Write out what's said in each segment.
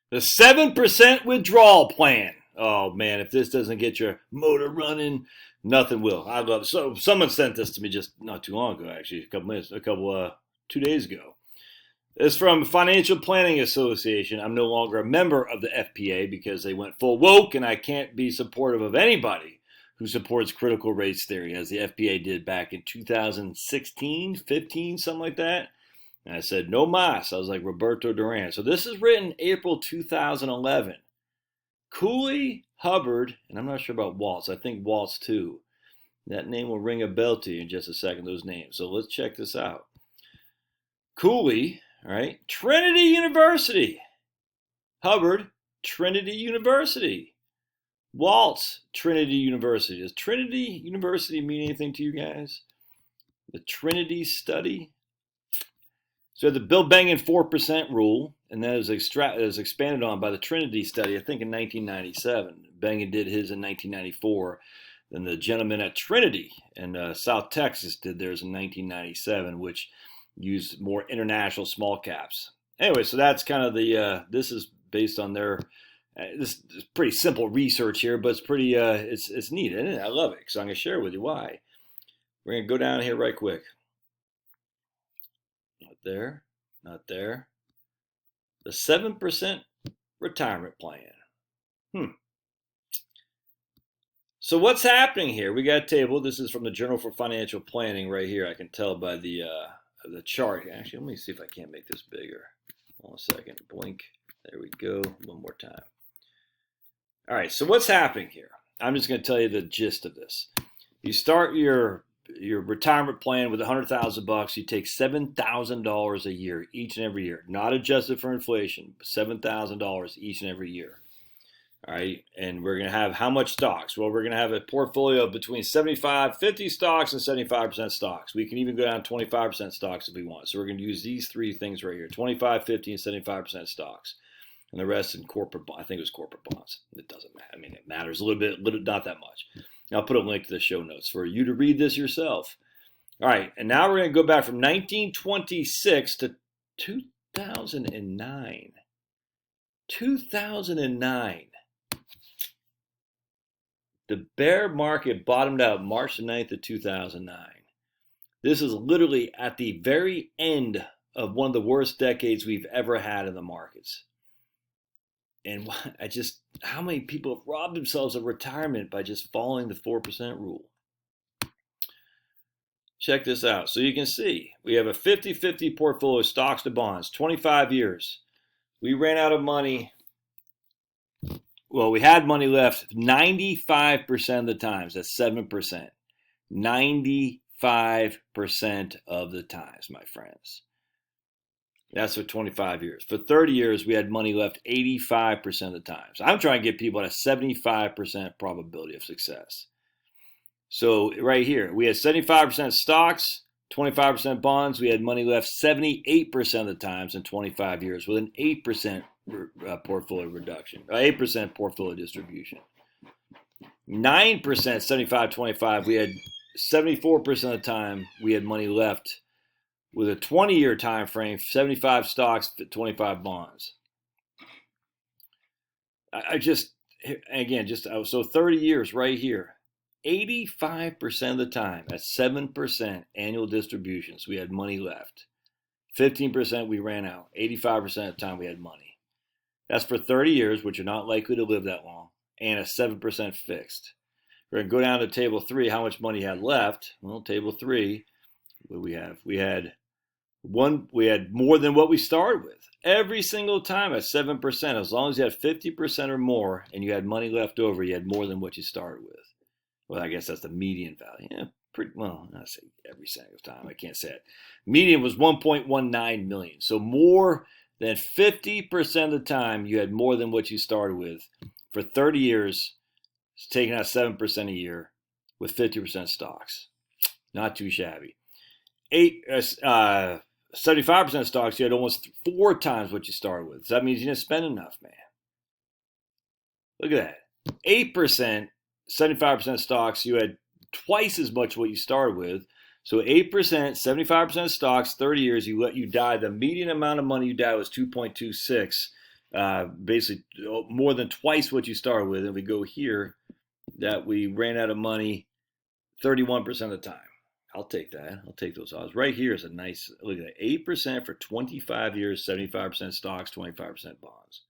The 7% withdrawal plan. Oh man, if this doesn't get your motor running, nothing will. I love it. So someone sent this to me just not too long ago, actually, 2 days ago. It's from Financial Planning Association. I'm no longer a member of the FPA because they went full woke, and I can't be supportive of anybody who supports critical race theory, as the FPA did back in 2016, 15, something like that. And I said, no mas. I was like Roberto Duran. So this is written April 2011. Cooley, Hubbard, and I'm not sure about Waltz. I think Waltz too. That name will ring a bell to you in just a second, those names. So let's check this out. Cooley, all right, Trinity University. Hubbard, Trinity University. Waltz, Trinity University. Does Trinity University mean anything to you guys? The Trinity study? So the Bill Bengen 4% rule, and that is expanded on by the Trinity study, I think in 1997. Bengen did his in 1994. Then the gentleman at Trinity in South Texas did theirs in 1997, which used more international small caps. Anyway, so that's kind of this is based on their, this is pretty simple research here, but it's pretty, it's neat, isn't it? I love it, so I'm going to share with you why. We're going to go down here right quick. Not there, not there. The 7% retirement plan. So what's happening here? We got a table. This is from the Journal for Financial Planning right here. I can tell by the chart. Actually, let me see if I can't make this bigger. Hold on a second. Blink. There we go. One more time. All right. So what's happening here? I'm just going to tell you the gist of this. You start your retirement plan with $100,000. You take $7,000 a year each and every year, not adjusted for inflation, but $7,000 each and every year. All right, and we're going to have how much stocks? Well, we're going to have a portfolio of between 50 stocks and 75% stocks. We can even go down 25% stocks if we want. So we're going to use these three things right here, 25, 50, and 75% stocks. And the rest in corporate bonds. I think it was corporate bonds. It doesn't matter. I mean, it matters a little bit, not that much. I'll put a link to the show notes for you to read this yourself. All right, and now we're going to go back from 1926 to 2009. 2009. The bear market bottomed out March 9th of 2009. This is literally at the very end of one of the worst decades we've ever had in the markets. And how many people have robbed themselves of retirement by just following the 4% rule? Check this out. So you can see we have a 50-50 portfolio of stocks to bonds, 25 years. We ran out of money. Well, we had money left 95% of the times. That's 7%. 95% of the times, my friends. That's for 25 years. For 30 years, we had money left 85% of the times. I'm trying to get people at a 75% probability of success. So right here, we had 75% stocks, 25% bonds. We had money left 78% of the times in 25 years with an 8% portfolio reduction, 8% portfolio distribution. 9%, 75-25, we had 74% of the time we had money left with a 20-year time frame, 75 stocks, 25 bonds. So 30 years right here, 85% of the time at 7% annual distributions, we had money left. 15% we ran out. 85% of the time we had money. That's for 30 years, which are not likely to live that long, and a 7% fixed. We're going to go down to table 3, how much money you had left. Well, table 3, what do we have? We had more than what we started with. Every single time at 7%, as long as you had 50% or more and you had money left over, you had more than what you started with. Well, I guess that's the median value. Yeah, pretty well. I say every single time. I can't say it. Median was 1.19 million. So more than 50% of the time, you had more than what you started with. For 30 years, it's taking out 7% a year with 50% stocks. Not too shabby. 75% stocks, you had almost 4 times what you started with. So that means you didn't spend enough, man. Look at that. 8%, 75% stocks, you had twice as much what you started with. So 8%, 75% stocks, 30 years, you die. The median amount of money you died was 2.26. basically more than twice what you started with. And we go here that we ran out of money 31% of the time. I'll take that. I'll take those odds. Right here is a nice, look at that, 8% for 25 years, 75% stocks, 25% bonds.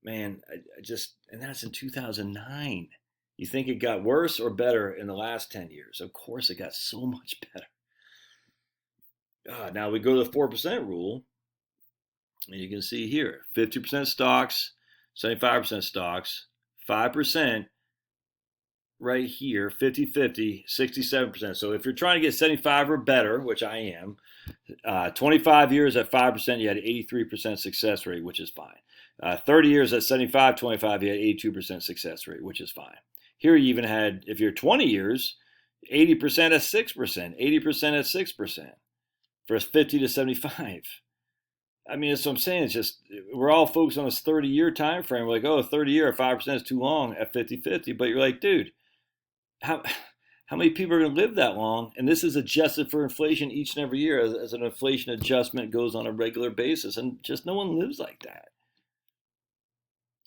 Man, I just, and that's in 2009. You think it got worse or better in the last 10 years? Of course, it got so much better. Now we go to the 4% rule, and you can see here 50% stocks, 75% stocks, 5% right here, 50-50, 67%. So if you're trying to get 75 or better, which I am, 25 years at 5%, you had an 83% success rate, which is fine. 30 years at 75, 25, you had 82% success rate, which is fine. Here you even had, if you're 20 years, 80% at 6%, 80% at 6%, for 50 to 75. I mean, that's what I'm saying. It's just, we're all focused on this 30-year time frame. We're like, oh, 30 year at 5% is too long at 50-50. But you're like, dude, how many people are going to live that long? And this is adjusted for inflation each and every year as an inflation adjustment goes on a regular basis. And just no one lives like that.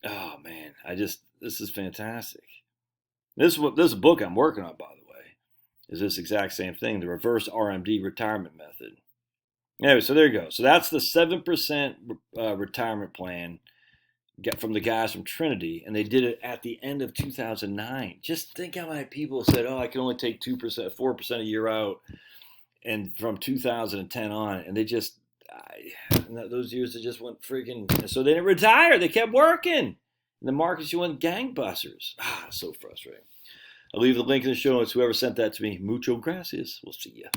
Oh, man, this is fantastic. This book I'm working on, by the way, is this exact same thing, the reverse RMD retirement method. Anyway, so there you go. So that's the 7% retirement plan from the guys from Trinity, and they did it at the end of 2009. Just think how many people said, oh, I can only take 2%, 4% a year out, and from 2010 on, and they just, those years, they just went freaking, so they didn't retire. They kept working. And the markets, you went gangbusters. So frustrating. I'll leave the link in the show notes. Whoever sent that to me, mucho gracias. We'll see ya.